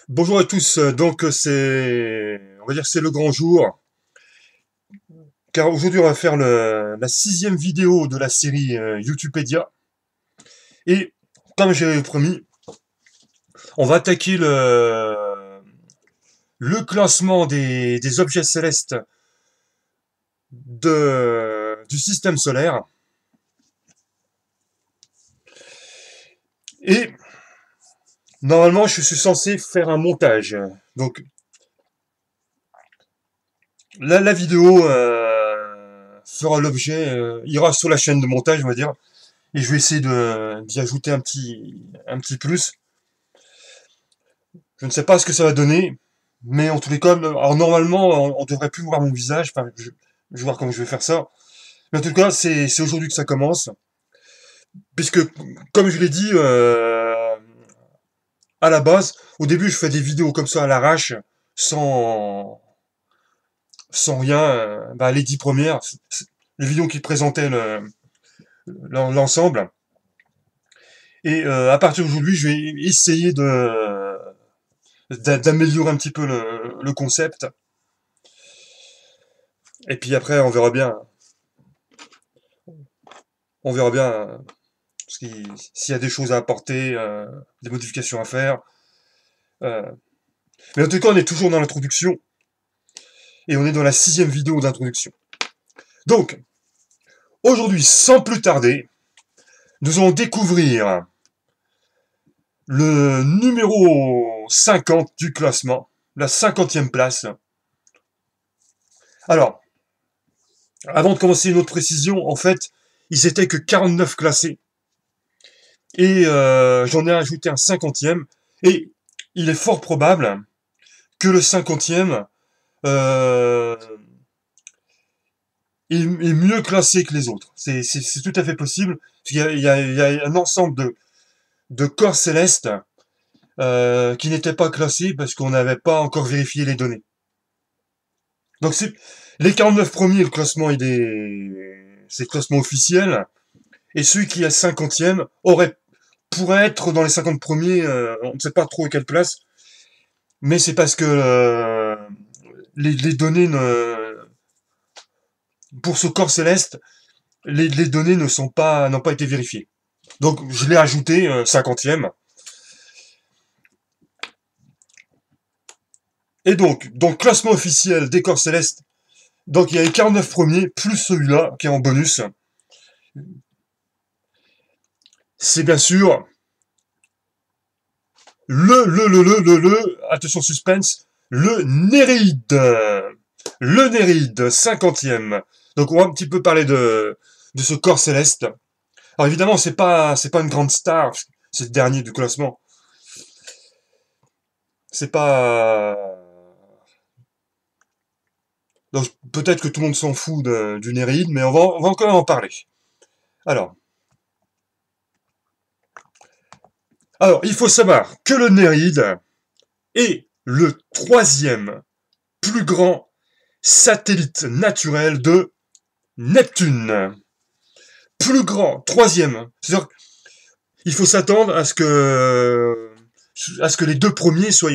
Bonjour à tous, donc on va dire c'est le grand jour, car aujourd'hui on va faire la sixième vidéo de la série YouTubepedia, et comme j'avais promis, on va attaquer le classement des objets célestes du système solaire, et normalement je suis censé faire un montage, donc la vidéo fera l'objet, ira sur la chaîne de montage on va dire. Et je vais essayer d'y ajouter un petit plus. Je ne sais pas ce que ça va donner, mais en tous les cas, alors normalement, on devrait plus voir mon visage. Enfin, je vais voir comment je vais faire ça. Mais en tout cas, c'est aujourd'hui que ça commence, puisque, comme je l'ai dit, à la base, au début, je fais des vidéos comme ça à l'arrache, sans, sans rien. Les 10 premières, les vidéos qui présentaient l'ensemble. Et à partir d'aujourd'hui, je vais essayer d'améliorer un petit peu le concept. Et puis après, on verra bien. On verra bien s'il y a des choses à apporter, des modifications à faire. Euh. Mais en tout cas, on est toujours dans l'introduction. Et on est dans la sixième vidéo d'introduction. Donc, aujourd'hui, sans plus tarder, nous allons découvrir le numéro 50 du classement, la 50e place. Alors, avant de commencer une autre précision, en fait, ils étaient que 49 classés. Et j'en ai ajouté un 50e. Et il est fort probable que le 50e euh, est mieux classé que les autres. C'est tout à fait possible. Il y a un ensemble de corps célestes qui n'étaient pas classés parce qu'on n'avait pas encore vérifié les données. Donc les 49 premiers, le classement c'est le classement officiel. Et celui qui est 50e pourrait être dans les 50 premiers, on ne sait pas trop à quelle place, mais c'est parce que les données pour ce corps céleste, les données n'ont pas été vérifiées. Donc je l'ai ajouté 50e. Et donc, dans le classement officiel des corps célestes, donc il y a les 49 premiers, plus celui-là, qui est en bonus. C'est bien sûr attention suspense, le Néréide. Le Néréide, 50e. Donc on va un petit peu parler de ce corps céleste. Alors évidemment, c'est pas une grande star, c'est le dernier du classement. C'est pas... Donc peut-être que tout le monde s'en fout du Néréide, mais on va quand même en parler. Alors, il faut savoir que le Néréide est le troisième plus grand satellite naturel de Neptune. Plus grand, troisième. C'est-à-dire qu'il faut s'attendre à ce que les deux premiers soient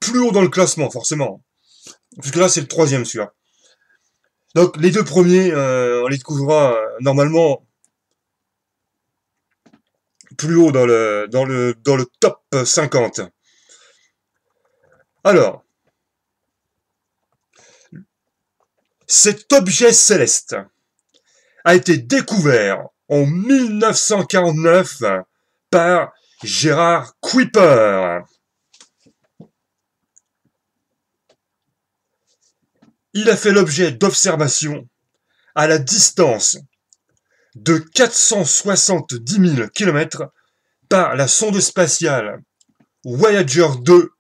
plus haut dans le classement, forcément. Puisque là, c'est le troisième, celui-là. Donc, les deux premiers, on les découvrira normalement plus haut dans le top 50. Alors, cet objet céleste a été découvert en 1949 par Gerard Kuiper. Il a fait l'objet d'observations à la distance de 470 000 km par la sonde spatiale Voyager 2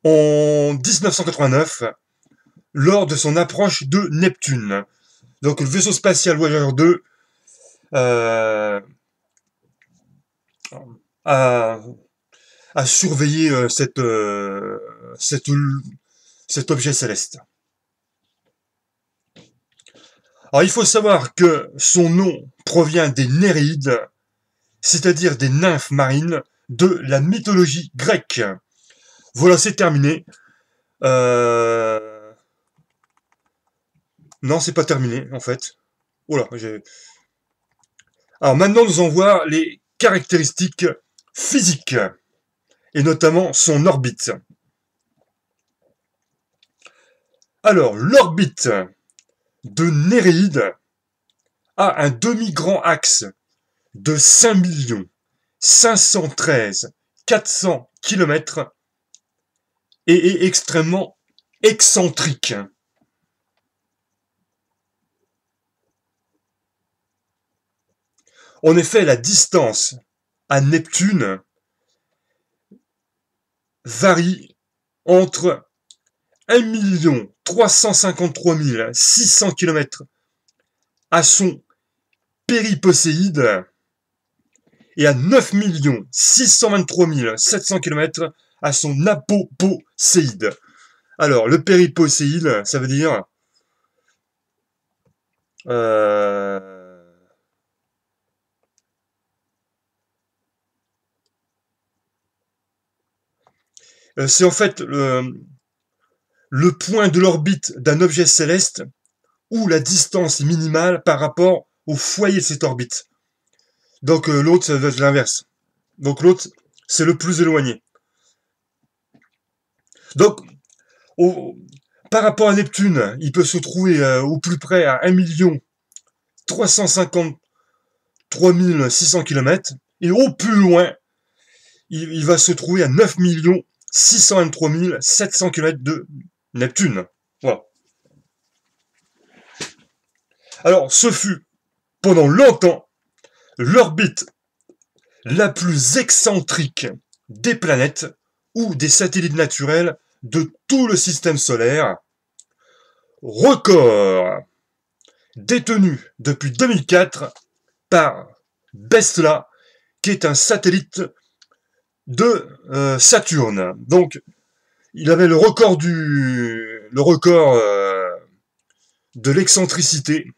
en 1989 lors de son approche de Neptune. Donc le vaisseau spatial Voyager 2 a surveillé cet objet céleste. Alors il faut savoir que son nom provient des Néréides, c'est-à-dire des nymphes marines de la mythologie grecque. Voilà, c'est terminé. Non, c'est pas terminé, en fait. Oula, j'ai... Alors maintenant, nous allons voir les caractéristiques physiques, et notamment son orbite. Alors, l'orbite de Néréide a un demi-grand axe de 5 513 400 km et est extrêmement excentrique. En effet, la distance à Neptune varie entre 1 353 600 km à son périposéide et à 9 623 700 km à son apoposéide. Alors, le périposéide, ça veut dire... c'est en fait le point de l'orbite d'un objet céleste où la distance est minimale par rapport au foyer de cette orbite. Donc l'autre, ça va être l'inverse. Donc l'autre, c'est le plus éloigné. Donc, au, par rapport à Neptune, il peut se trouver au plus près à 1 353 600 km, et au plus loin, il va se trouver à 9 623 700 km de Neptune. Voilà. Alors, ce fut, pendant longtemps, l'orbite la plus excentrique des planètes ou des satellites naturels de tout le système solaire. Record détenu depuis 2004 par Besla, qui est un satellite de Saturne. Donc, il avait le record de l'excentricité.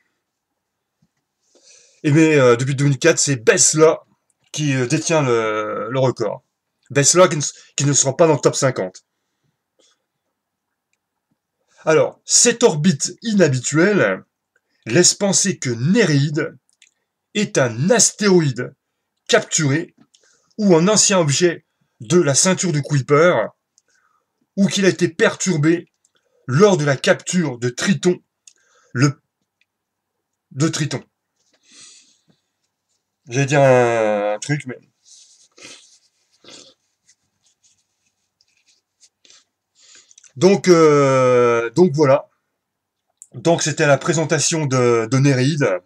Et mais depuis 2004, c'est Besla qui détient le record. Besla qui ne sera pas dans le top 50. Alors, cette orbite inhabituelle laisse penser que Néréide est un astéroïde capturé ou un ancien objet de la ceinture de Kuiper, ou qu'il a été perturbé lors de la capture de Triton, de Triton. J'allais dire un truc, mais... Donc voilà. Donc c'était la présentation de Néréide.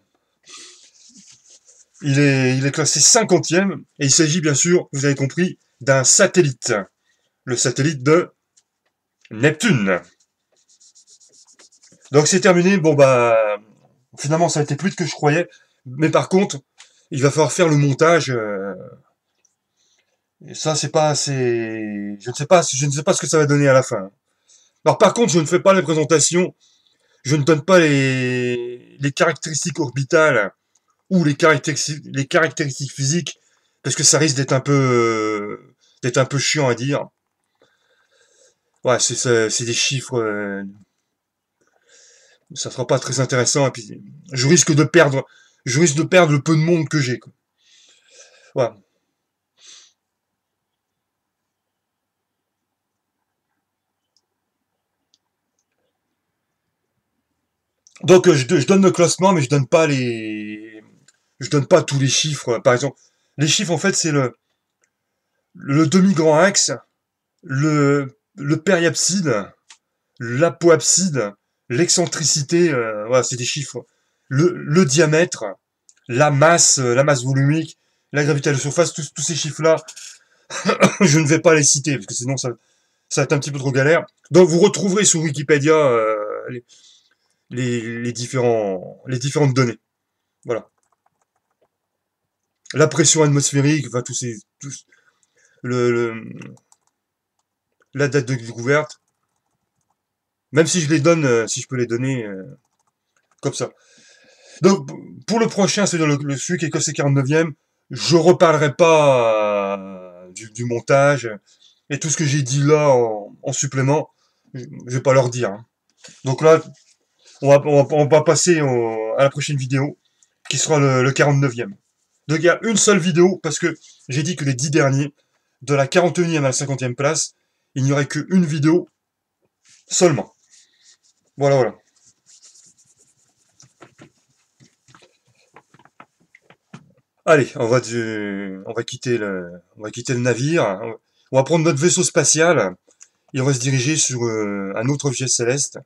Il est classé 50e, et il s'agit bien sûr, vous avez compris, d'un satellite. Le satellite de Neptune. Donc c'est terminé. Bon bah finalement ça a été plus que je croyais. Mais par contre, il va falloir faire le montage. Et ça c'est pas assez. Je ne sais pas ce que ça va donner à la fin. Alors par contre, je ne fais pas les présentations. Je ne donne pas les caractéristiques orbitales ou les caractéristiques physiques, parce que ça risque d'être un peu chiant à dire. Ouais, c'est des chiffres, ça sera pas très intéressant, et puis je risque de perdre le peu de monde que j'ai, quoi. Voilà. Donc je donne le classement, mais je donne pas tous les chiffres. Par exemple, les chiffres en fait c'est le demi-grand axe, le périapside, l'apoapside, l'excentricité, voilà, c'est des chiffres. Le diamètre, la masse volumique, la gravité à la surface, tous ces chiffres-là, je ne vais pas les citer, parce que sinon ça va être un petit peu trop galère. Donc vous retrouverez sur Wikipédia les différentes données. Voilà. La pression atmosphérique, enfin le, le- la date de découverte, même si je les donne, si je peux les donner comme ça. Donc, pour le prochain, c'est-à-dire celui qui est classé 49e, je reparlerai pas du montage. Et tout ce que j'ai dit là en supplément, je vais pas leur dire, hein. Donc là, on va passer à la prochaine vidéo, qui sera le 49e. Donc il y a une seule vidéo, parce que j'ai dit que les 10 derniers, de la 41e à la 50e place, il n'y aurait qu'une vidéo seulement. Voilà, voilà. Allez, on va quitter le navire. On va prendre notre vaisseau spatial et on va se diriger sur un autre objet céleste.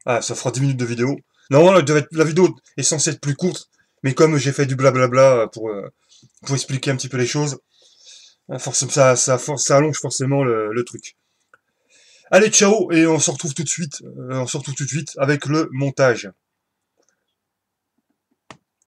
Ah, ça fera 10 minutes de vidéo. Normalement, la vidéo est censée être plus courte, mais comme j'ai fait du blablabla pour expliquer un petit peu les choses, forcément, ça allonge forcément le truc. Allez, ciao, et on se retrouve tout de suite avec le montage.